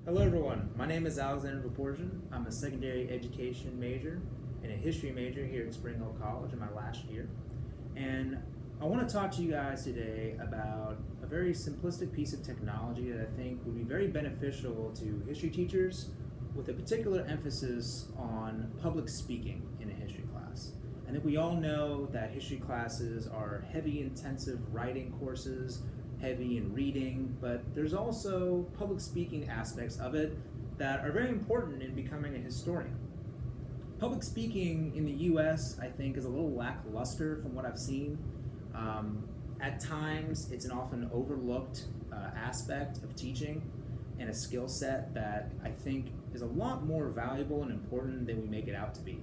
Hello everyone, my name is Alexander Vaporciyan. I'm a secondary education major and a history major here at Spring Hill College in my last year. And I want to talk to you guys today about a very simplistic piece of technology that I think would be very beneficial to history teachers with a particular emphasis on public speaking in a history class. I think we all know that history classes are heavy, intensive writing courses, heavy in reading, but there's also public speaking aspects of it that are very important in becoming a historian. Public speaking in the US, I think, is a little lackluster from what I've seen. At times, it's an often overlooked aspect of teaching and a skill set that I think is a lot more valuable and important than we make it out to be.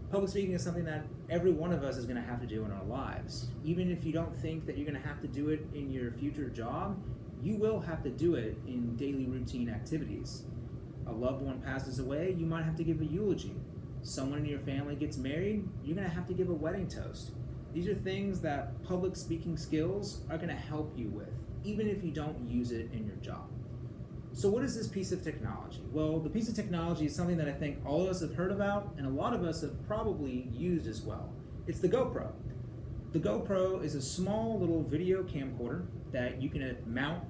Public speaking is something that every one of us is going to have to do in our lives. Even if you don't think that you're going to have to do it in your future job, you will have to do it in daily routine activities. A loved one passes away, you might have to give a eulogy. Someone in your family gets married, you're going to have to give a wedding toast. These are things that public speaking skills are going to help you with, even if you don't use it in your job. So what is this piece of technology? Well, the piece of technology is something that I think all of us have heard about and a lot of us have probably used as well. It's the GoPro. The GoPro is a small little video camcorder that you can mount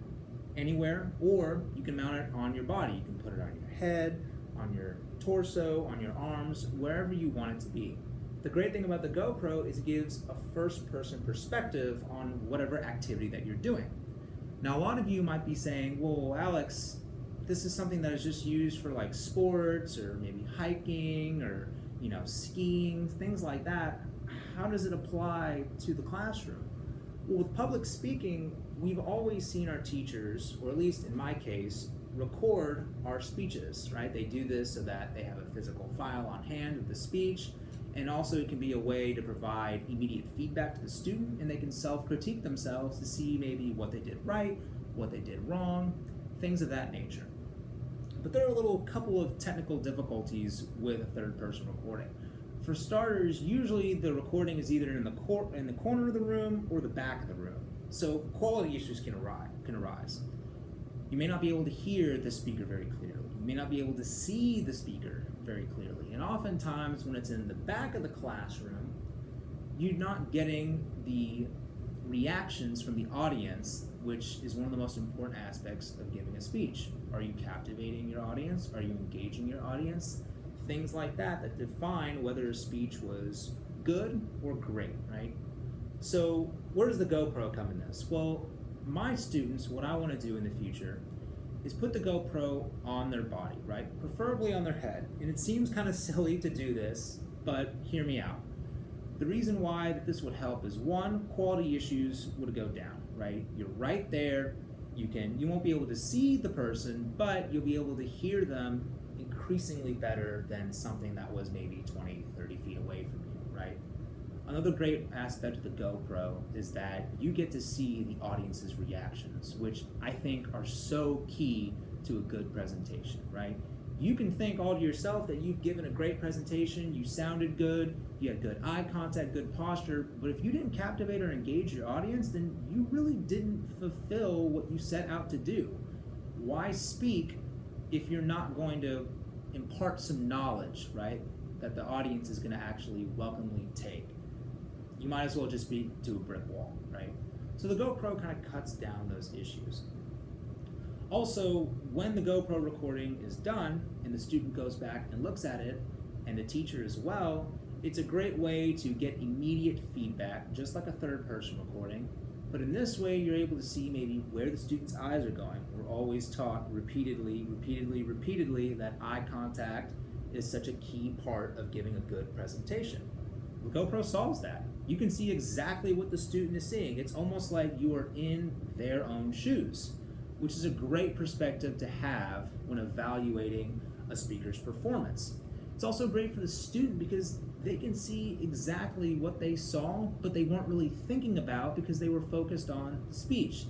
anywhere, or you can mount it on your body. You can put it on your head, on your torso, on your arms, wherever you want it to be. The great thing about the GoPro is it gives a first-person perspective on whatever activity that you're doing. Now, a lot of you might be saying, well, Alex, this is something that is just used for like sports or maybe hiking or, skiing, things like that. How does it apply to the classroom? Well, with public speaking, we've always seen our teachers, or at least in my case, record our speeches, right? They do this so that they have a physical file on hand of the speech, and also it can be a way to provide immediate feedback to the student, and they can self-critique themselves to see maybe what they did right, what they did wrong, things of that nature. But there are a couple of technical difficulties with a third-person recording. For starters, usually the recording is either in the corner of the room or the back of the room, so quality issues can arise. You may not be able to hear the speaker very clearly. You may not be able to see the speaker very clearly. And oftentimes when it's in the back of the classroom, you're not getting the reactions from the audience, which is one of the most important aspects of giving a speech. Are you captivating your audience? Are you engaging your audience? Things like that define whether a speech was good or great, right? So where does the GoPro come in this? Well, my students, what I want to do in the future is put the GoPro on their body, right? Preferably on their head. And it seems kind of silly to do this, but hear me out. The reason why that this would help is, one, quality issues would go down, right? You're right there. You won't be able to see the person, but you'll be able to hear them increasingly better than something that was maybe 20, 30 feet away from you, right? Another great aspect of the GoPro is that you get to see the audience's reactions, which I think are so key to a good presentation, right? You can think all to yourself that you've given a great presentation, you sounded good, you had good eye contact, good posture, but if you didn't captivate or engage your audience, then you really didn't fulfill what you set out to do. Why speak if you're not going to impart some knowledge, right, that the audience is going to actually welcomely take? You might as well just speak to a brick wall, right? So the GoPro kind of cuts down those issues. Also, when the GoPro recording is done and the student goes back and looks at it, and the teacher as well, it's a great way to get immediate feedback, just like a third-person recording. But in this way, you're able to see maybe where the student's eyes are going. We're always taught repeatedly that eye contact is such a key part of giving a good presentation. The GoPro solves that. You can see exactly what the student is seeing. It's almost like you are in their own shoes, which is a great perspective to have when evaluating a speaker's performance. It's also great for the student because they can see exactly what they saw, but they weren't really thinking about because they were focused on the speech.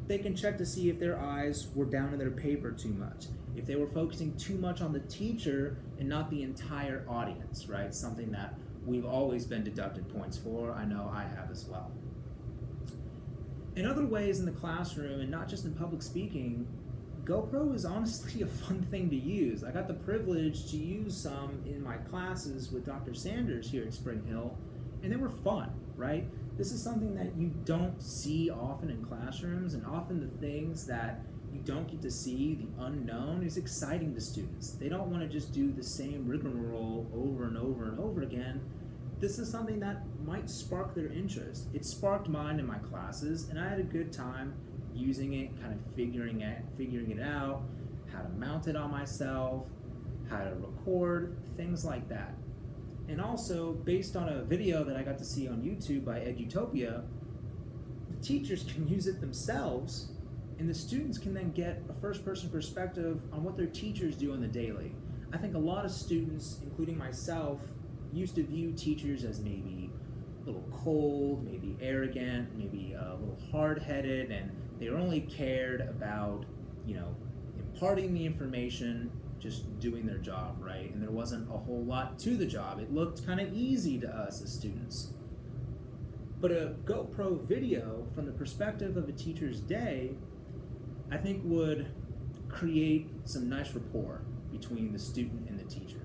They can check to see if their eyes were down in their paper too much, if they were focusing too much on the teacher and not the entire audience, right? Something that we've always been deducted points for. I know I have as well. In other ways in the classroom, and not just in public speaking, GoPro is honestly a fun thing to use. I got the privilege to use some in my classes with Dr. Sanders here at Spring Hill, and they were fun, right? This is something that you don't see often in classrooms, and often the things that you don't get to see, the unknown, is exciting to students. They don't want to just do the same rigmarole over and over and over again. This is something that might spark their interest. It sparked mine in my classes, and I had a good time using it, kind of figuring it out, how to mount it on myself, how to record, things like that. And also, based on a video that I got to see on YouTube by Edutopia, the teachers can use it themselves, and the students can then get a first-person perspective on what their teachers do on the daily. I think a lot of students, including myself, used to view teachers as maybe a little cold, maybe arrogant, maybe a little hard-headed, and they only cared about, imparting the information, just doing their job, right? And there wasn't a whole lot to the job. It looked kind of easy to us as students. But a GoPro video from the perspective of a teacher's day, I think would create some nice rapport between the student and the teacher.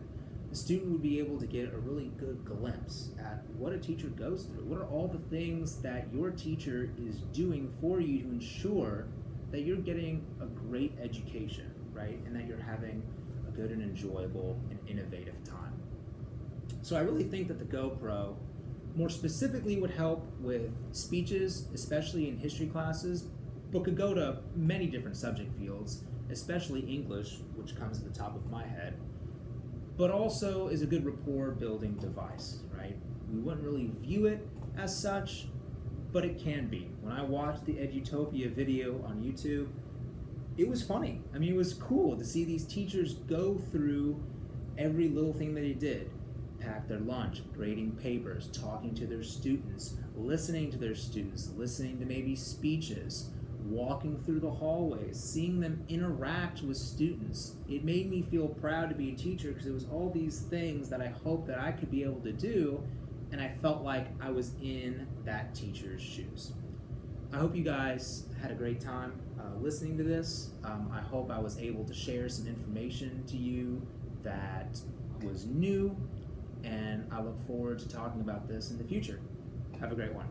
The student would be able to get a really good glimpse at what a teacher goes through. What are all the things that your teacher is doing for you to ensure that you're getting a great education, right? And that you're having a good and enjoyable and innovative time. So I really think that the GoPro more specifically would help with speeches, especially in history classes, but could go to many different subject fields, especially English, which comes at the top of my head, but also is a good rapport building device, right? We wouldn't really view it as such, but it can be. When I watched the Edutopia video on YouTube, it was funny. I mean, it was cool to see these teachers go through every little thing that they did. Pack their lunch, grading papers, talking to their students, listening to their students, listening to maybe speeches, walking through the hallways, seeing them interact with students. It made me feel proud to be a teacher because it was all these things that I hoped that I could be able to do, and I felt like I was in that teacher's shoes. I hope you guys had a great time listening to this. I hope I was able to share some information to you that was new, and I look forward to talking about this in the future. Have a great one.